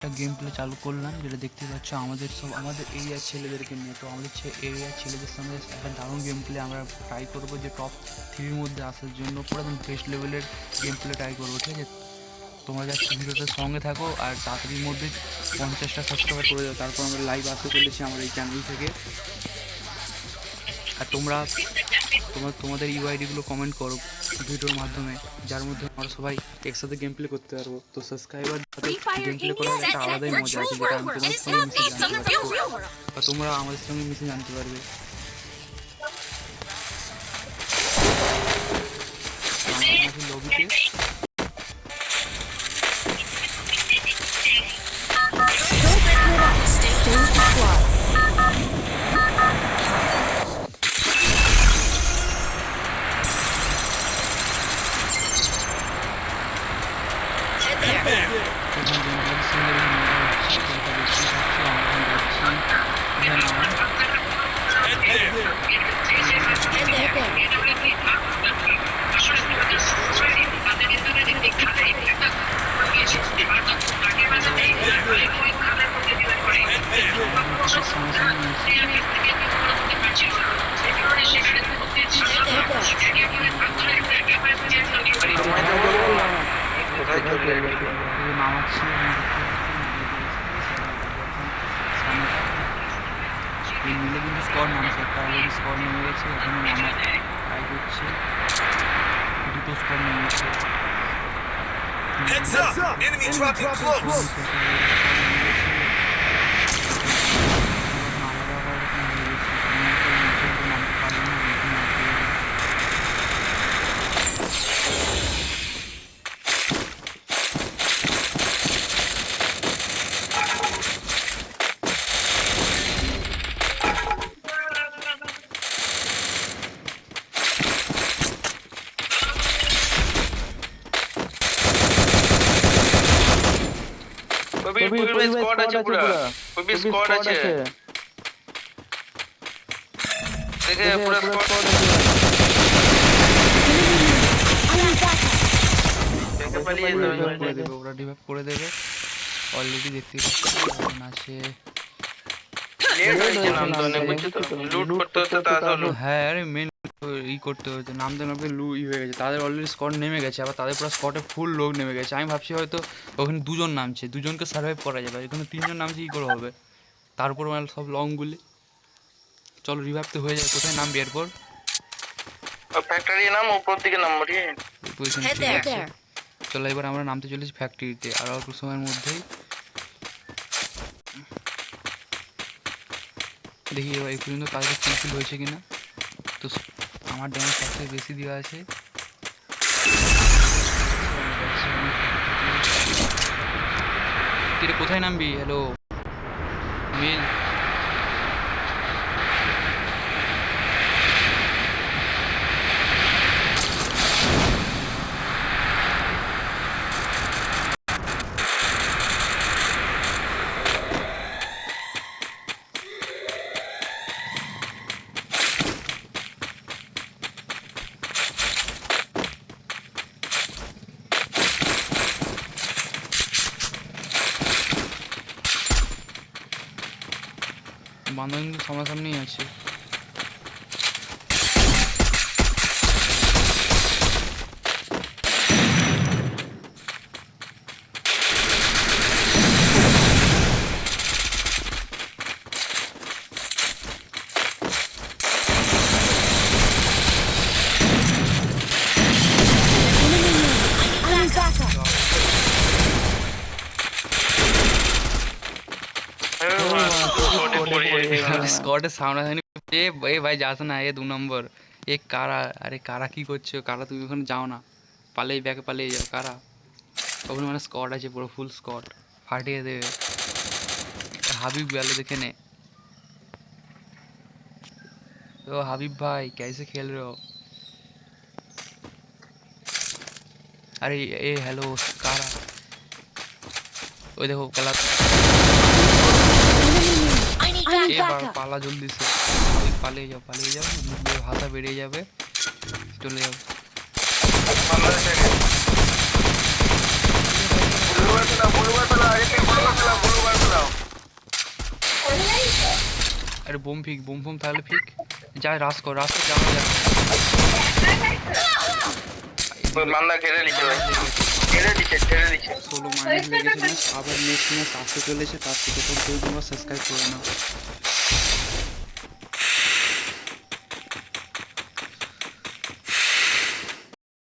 একটা game play চালু করলাম, যেটা দেখতে পাচ্ছ আমাদের এরিয়ার ছেলেদেরকে নিয়ে। তো আমাদের এরিয়ার ছেলেদের সঙ্গে একটা দারুণ গেম প্লে আমরা ট্রাই করবো, যে টপ 3-র মধ্যে আসার জন্য পুরো একদম বেস্ট লেভেলের গেম প্লে ট্রাই করবো, ঠিক আছে? তোমরা যাচ্ছ ভিডিওতে সঙ্গে থাকো আর তাড়াতাড়ির মধ্যে 50টা সাবস্ক্রাইবার করে দাও। তারপর আমরা লাইভ আসতে চলেছি আমার এই চ্যানেল থেকে। আর তোমাদের ইউআইডিগুলো কমেন্ট করো ভিডিওর মাধ্যমে, যার মধ্যে আমরা সবাই একসাথে গেম প্লে করতে পারবো। তো সাবস্ক্রাইবার গেম প্লে করার একটা আলাদাই মজা আছে, যেটা আমি তোমার সঙ্গে মিশে জানতে পারবো বা তোমরা আমাদের সঙ্গে মিশে জানতে পারবে। লবিতে মিলে কিন্তু স্কোর নামছে, একটা অলরেডি স্কোর নেমে গেছে, এখানে নামার ট্রাই করছে, দুটো স্কোর নেমে গেছে। Heads up! Enemy dropping close! Squad আছে পুরো, খুবই স্কোয়াড আছে, দেখে পুরো স্কোয়াড দেখে পালিয়ে যাবে, ওরা ডিভাইড করে দেবে অলরেডি, দেখতে পাচ্ছি আছে। লুট করতে হতে তাহলে হ্যাঁ, আরে মেন করতে হতো, নামতে নামতে হয়ে গেছে, তাদের অলরেডি স্কোয়াড নেমে গেছে, আবার তাদের পুরো স্কোয়াডে ফুল লোক নেমে গেছে। আমি ভাবছি হয়তো ওখানে দুজন নামছে, দুজনকে সার্ভাইভ করা যাবে, এখানে 3জন নামছে, কী করে হবে? তারপর মানে সব লংগুলি, চলো রিভাইভ তো হয়ে যায়। কোথায় নামবি এরপর? ফ্যাক্টরি নাম, উপর দিকে নামবো, ঠিক আছে? চলো এবার আমরা নামতে চলেছি ফ্যাক্টরিতে, আর অল্প সময়ের মধ্যেই। দেখি এবার এই পর্যন্ত কাজটা ফুলফিল হয়েছে কিনা। তো আমার ড্যামেজ সবথেকে বেশি দেওয়া আছে। তুই কোথায় নামবি? হ্যালো মিল, বান্ধব কিন্তু সামনাসামনিই আছে। স্কোয়াডের সামনাসামনি এ ভাই যাস না, এ 2 নম্বর। এ কারা? আরে কারা কি করছো? কারা তুমি ওখানে যাও না, পালিয়ে ব্যাকে পালিয়ে যাও। কারা? ওখানে মানে স্কোয়াড আছে, পুরো ফুল স্কোয়াড, ফাটিয়ে দেবে। হাবিব গেল, দেখে নে। ও হাবিব ভাই, कैसे खेल रहे हो? अरे ए हेलो कारा, ওই দেখো খেলা। এবার পালা জলদি সে, পালিয়ে যাও ভাষা বেরিয়ে যাবে, চলে যাও। বুলুবার ফেলা, আরে বোম ফোম তাহলে ফিক যায় রাস কর যাওয়া যায় ওই মান্দা ঘেরে দিচ্ছে ভাই ঠেলে দিচ্ছে ষোলো মাইনাস লেগেছে ম্যাচ আবার নেক্সট ম্যাচ আসতে চলেছে তার থেকে তোমরা সাবস্ক্রাইব করে নাও